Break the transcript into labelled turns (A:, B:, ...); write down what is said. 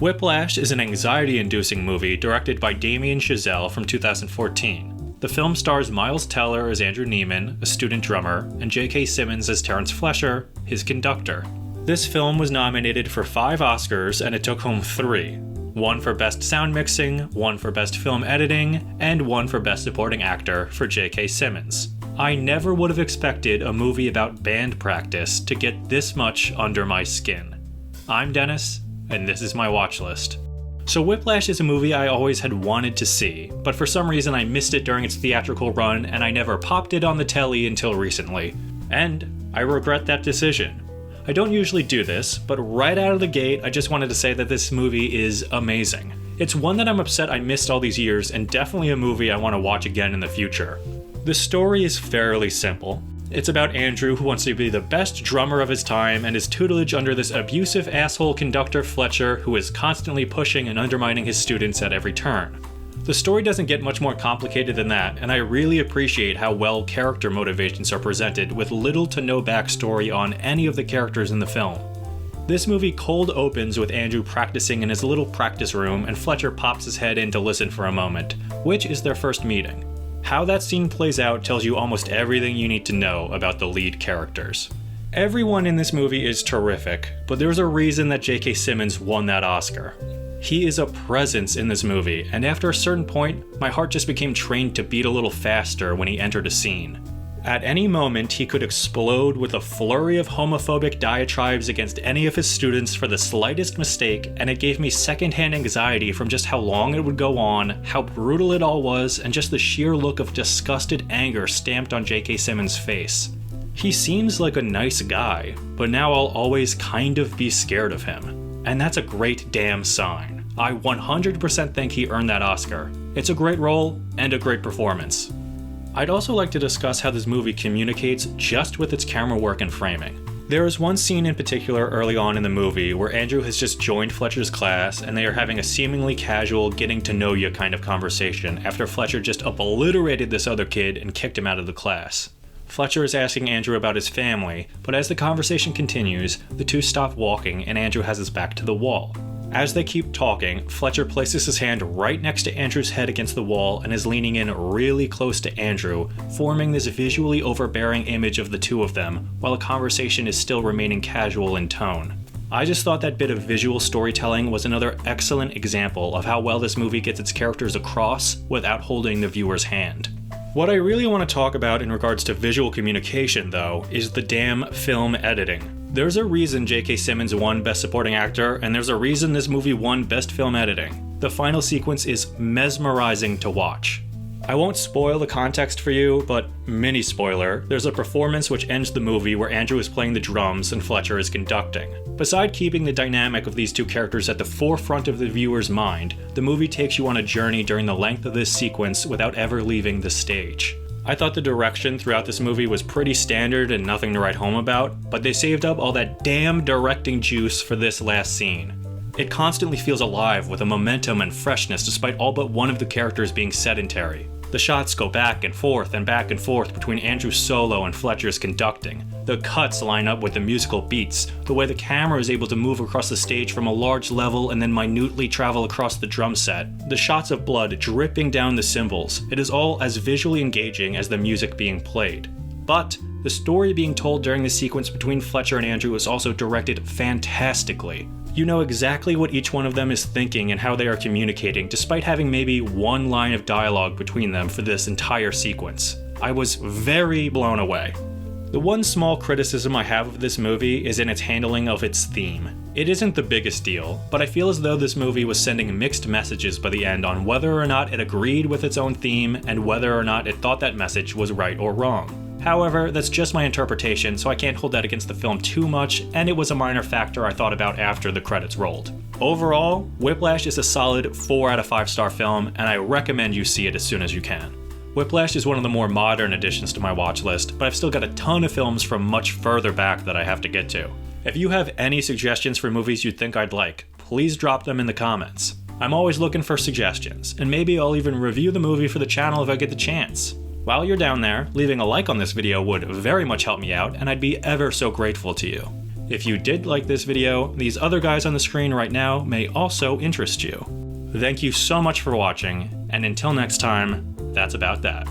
A: Whiplash is an anxiety-inducing movie directed by Damien Chazelle from 2014. The film stars Miles Teller as Andrew Neiman, a student drummer, and J.K. Simmons as Terrence Flesher, his conductor. This film was nominated for 5 Oscars and it took home 3. 1 for Best Sound Mixing, 1 for Best Film Editing, and 1 for Best Supporting Actor for J.K. Simmons. I never would have expected a movie about band practice to get this much under my skin. I'm Dennis, and this is my watch list. So Whiplash is a movie I always had wanted to see, but for some reason I missed it during its theatrical run and I never popped it on the telly until recently. And I regret that decision. I don't usually do this, but right out of the gate I just wanted to say that this movie is amazing. It's one that I'm upset I missed all these years and definitely a movie I want to watch again in the future. The story is fairly simple. It's about Andrew who wants to be the best drummer of his time and his tutelage under this abusive asshole conductor Fletcher who is constantly pushing and undermining his students at every turn. The story doesn't get much more complicated than that, and I really appreciate how well character motivations are presented with little to no backstory on any of the characters in the film. This movie cold opens with Andrew practicing in his little practice room and Fletcher pops his head in to listen for a moment, which is their first meeting. How that scene plays out tells you almost everything you need to know about the lead characters. Everyone in this movie is terrific, but there's a reason that J.K. Simmons won that Oscar. He is a presence in this movie, and after a certain point, my heart just became trained to beat a little faster when he entered a scene. At any moment, he could explode with a flurry of homophobic diatribes against any of his students for the slightest mistake, and it gave me secondhand anxiety from just how long it would go on, how brutal it all was, and just the sheer look of disgusted anger stamped on J.K. Simmons' face. He seems like a nice guy, but now I'll always kind of be scared of him. And that's a great damn sign. I 100% think he earned that Oscar. It's a great role and a great performance. I'd also like to discuss how this movie communicates just with its camera work and framing. There is one scene in particular early on in the movie where Andrew has just joined Fletcher's class and they are having a seemingly casual getting to know you kind of conversation after Fletcher just obliterated this other kid and kicked him out of the class. Fletcher is asking Andrew about his family, but as the conversation continues, the two stop walking and Andrew has his back to the wall. As they keep talking, Fletcher places his hand right next to Andrew's head against the wall and is leaning in really close to Andrew, forming this visually overbearing image of the two of them, while the conversation is still remaining casual in tone. I just thought that bit of visual storytelling was another excellent example of how well this movie gets its characters across without holding the viewer's hand. What I really want to talk about in regards to visual communication, though, is the damn film editing. There's a reason J.K. Simmons won Best Supporting Actor, and there's a reason this movie won Best Film Editing. The final sequence is mesmerizing to watch. I won't spoil the context for you, but mini spoiler, there's a performance which ends the movie where Andrew is playing the drums and Fletcher is conducting. Beside keeping the dynamic of these two characters at the forefront of the viewer's mind, the movie takes you on a journey during the length of this sequence without ever leaving the stage. I thought the direction throughout this movie was pretty standard and nothing to write home about, but they saved up all that damn directing juice for this last scene. It constantly feels alive with a momentum and freshness despite all but one of the characters being sedentary. The shots go back and forth between Andrew's solo and Fletcher's conducting. The cuts line up with the musical beats, the way the camera is able to move across the stage from a large level and then minutely travel across the drum set. The shots of blood dripping down the cymbals. It is all as visually engaging as the music being played. But the story being told during the sequence between Fletcher and Andrew is also directed fantastically. You know exactly what each one of them is thinking and how they are communicating, despite having maybe one line of dialogue between them for this entire sequence. I was very blown away. The one small criticism I have of this movie is in its handling of its theme. It isn't the biggest deal, but I feel as though this movie was sending mixed messages by the end on whether or not it agreed with its own theme and whether or not it thought that message was right or wrong. However, that's just my interpretation, so I can't hold that against the film too much, and it was a minor factor I thought about after the credits rolled. Overall, Whiplash is a solid 4 out of 5 star film, and I recommend you see it as soon as you can. Whiplash is one of the more modern additions to my watch list, but I've still got a ton of films from much further back that I have to get to. If you have any suggestions for movies you think I'd like, please drop them in the comments. I'm always looking for suggestions, and maybe I'll even review the movie for the channel if I get the chance. While you're down there, leaving a like on this video would very much help me out, and I'd be ever so grateful to you. If you did like this video, these other guys on the screen right now may also interest you. Thank you so much for watching, and until next time, that's about that.